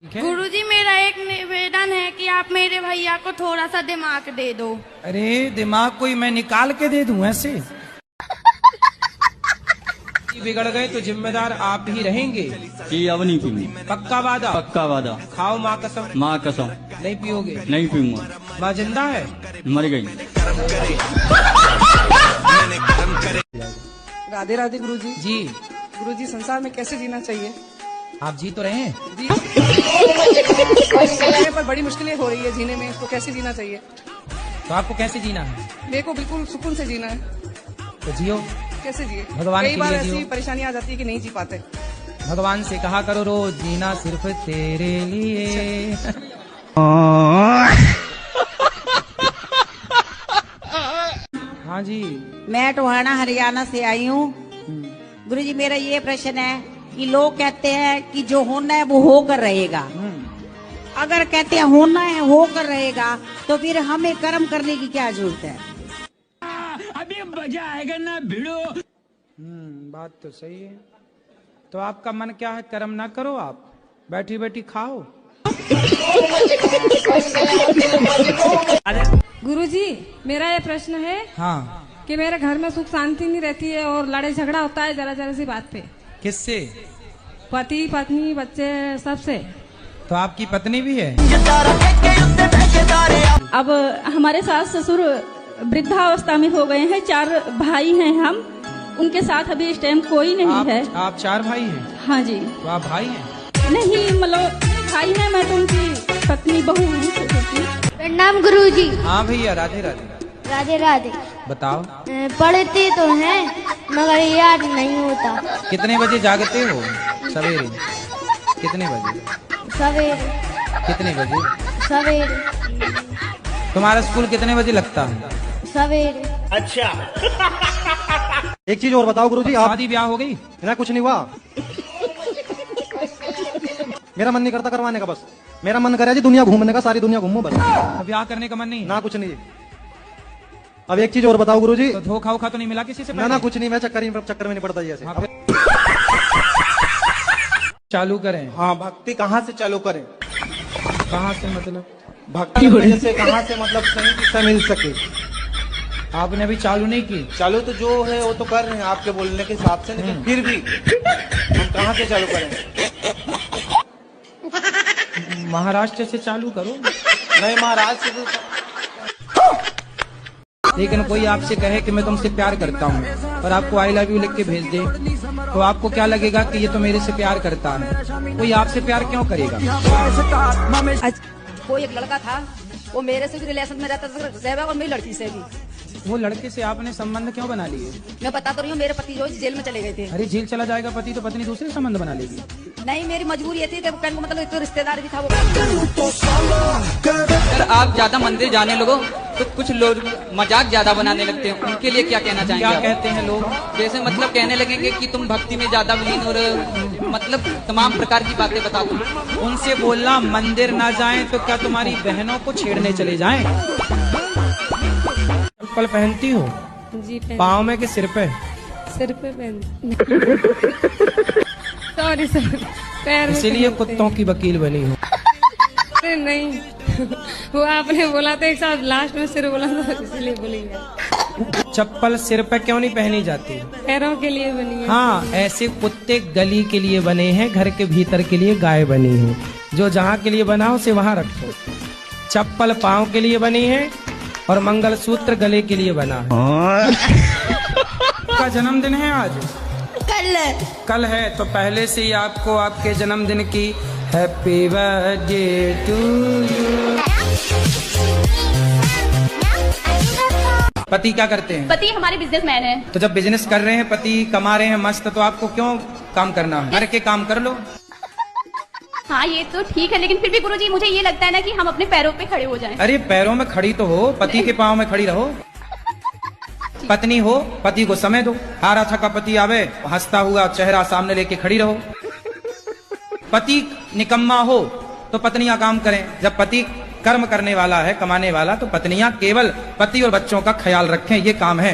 गुरुजी, मेरा एक निवेदन है कि आप मेरे भैया को थोड़ा सा दिमाग दे दो। अरे दिमाग कोई मैं निकाल के दे दूं ऐसे? बिगड़ गए तो जिम्मेदार आप ही रहेंगे। कि अब नहीं पीऊंगी। पक्का वादा? पक्का वादा। खाओ माँ कसम। माँ कसम। नहीं पियोगे? नहीं पीऊंगा। माँ जिंदा है? मर गई। राधे राधे गुरुजी। जी। गुरुजी, संसार में कैसे जीना चाहिए? आप जी तो रहे हैं। जी। पर बड़ी मुश्किलें हो रही है जीने में, तो कैसे जीना चाहिए? तो आपको कैसे जीना है? मेरे को बिल्कुल सुकून से जीना है। तो जियो। कैसे जिए? भगवान कई के बार लिए ऐसी जियो। परेशानी आ जाती है कि नहीं जी पाते। भगवान से कहा करो रोज जीना सिर्फ तेरे लिए। हाँ जी। मैं टोहाना हरियाणा से आई हूँ। गुरुजी, मेरा ये प्रश्न है कि लोग कहते हैं कि जो होना है वो होकर रहेगा। अगर कहते हैं होना है होकर रहेगा, तो फिर हमें कर्म करने की क्या जरूरत है? अभी मजा आएगा ना भिड़ो। बात तो सही है। तो आपका मन क्या है? कर्म ना करो, आप बैठी बैठी खाओ। गुरुजी, मेरा ये प्रश्न है हाँ। कि मेरे घर में सुख शांति नहीं रहती है और लड़ाई झगड़ा होता है जरा जरा सी बात पे। किससे? पति पत्नी बच्चे सबसे। तो आपकी पत्नी भी है? अब हमारे सास ससुर वृद्धावस्था में हो गए हैं, 4 भाई हैं हम, उनके साथ अभी इस टाइम कोई नहीं है। आप 4 भाई हैं? हाँ जी। तो आप भाई हैं? नहीं, मतलब भाई हैं, मैं तो उनकी पत्नी बहू हूँ। प्रणाम गुरुजी। हाँ भैया, राधे राधे। राधे राधे। बताओ। पढ़ते तो हैं मगर याद नहीं होता। कितने बजे जागते हो सवेरे? कितने बजे? सवेरे। कितने बजे? सवेरे। तुम्हारा स्कूल कितने बजे लगता है? सवेरे। एक चीज और बताओ गुरुजी, आप शादी ब्याह हो गई? ना कुछ नहीं हुआ। मेरा मन नहीं करता करवाने का, बस मेरा मन करे जी दुनिया घूमने का, सारी दुनिया घूमूं बस। ब्याह करने का मन नहीं? ना कुछ नहीं। अब एक चीज और बताओ गुरुजी। तो धोखा वोखा तो नहीं मिला किसी से? ना कुछ नहीं, मैं चक्कर में नहीं पड़ता जी ऐसे। चालू करें? हाँ, भक्ति कहाँ से चालू करें? कहाँ से मतलब? भक्ति से कहाँ से मतलब सही दिशा मिल सके? आपने अभी चालू नहीं की? चालू तो जो है वो तो कर रहे हैं आपके बोलने के हिसाब से, लेकिन फिर भी हम कहाँ से चालू करें? महाराष्ट्र से चालू करो। नहीं, महाराज से तो। लेकिन कोई आपसे कहे कि मैं तुमसे प्यार करता हूँ और आपको आई लव यू लिख के भेज दे, तो आपको क्या लगेगा कि ये तो मेरे से प्यार करता है? कोई आपसे प्यार क्यों करेगा? कोई एक लड़का था, वो मेरे से भी रिलेशन में रहता था और मेरी लड़की से भी। वो लड़के से आपने संबंध क्यों बना लिए? मैं बता तो रही हूँ, मेरे पति जो जेल में चले गए थे। अरे जेल चला जाएगा पति तो पत्नी दूसरे संबंध बना लेगी? नहीं, मेरी मजबूरी ये थी कि कहने को मतलब एक तो रिश्तेदार भी था वो। अगर आप ज्यादा मंदिर जाने लगो तो कुछ लोग मजाक ज्यादा बनाने लगते हैं, उनके लिए क्या कहना चाहेंगे? क्या कहते हैं लोग? जैसे मतलब कहने लगेंगे कि तुम भक्ति में ज्यादा विलीन और मतलब तमाम प्रकार की बातें बता दो। उनसे बोलना मंदिर ना जाएं तो क्या तुम्हारी बहनों को छेड़ने चले जाएं? चप्पल पहनती हो? जी। पाँव में कि सिर पे? सिर पे पहन। सॉरी सर, पैर में। इसीलिए कुत्तों की वकील बनी हो? नहीं, वो आपने बोला था एक साथ लास्ट में सिर बोला था, इसलिए बोलेंगे। चप्पल सिर पे क्यों नहीं पहनी जाती? पैरों के लिए बनी है। हाँ, ऐसे कुत्ते गली के लिए बने हैं, घर के भीतर के लिए गाय बनी है। जो जहाँ के लिए बना उसे वहाँ रखो। चप्पल पाँव के लिए बनी है और मंगलसूत्र गले के लिए बना है। का जन्मदिन है आज? कल है, तो पहले से ही आपको आपके जन्मदिन की हैप्पी बर्थडे टू यू। पति क्या करते हैं? पति हमारे बिजनेसमैन है। तो जब बिजनेस कर रहे हैं, पति कमा रहे हैं मस्त, तो आपको क्यों काम करना है? घर के काम कर लो। हाँ, ये तो ठीक है, लेकिन फिर भी गुरुजी मुझे ये लगता है ना कि हम अपने पैरों पे खड़े हो जाएं। अरे पैरों में खड़ी तो हो, पति के पाँव में खड़ी रहो। पत्नी हो, पति को समय दो। हारा थका पति आवे, हंसता हुआ चेहरा सामने लेके खड़ी रहो। पति निकम्मा हो तो पत्नियां काम करें। जब पति कर्म करने वाला है, कमाने वाला, तो पत्नियां केवल पति और बच्चों का ख्याल रखें, ये काम है।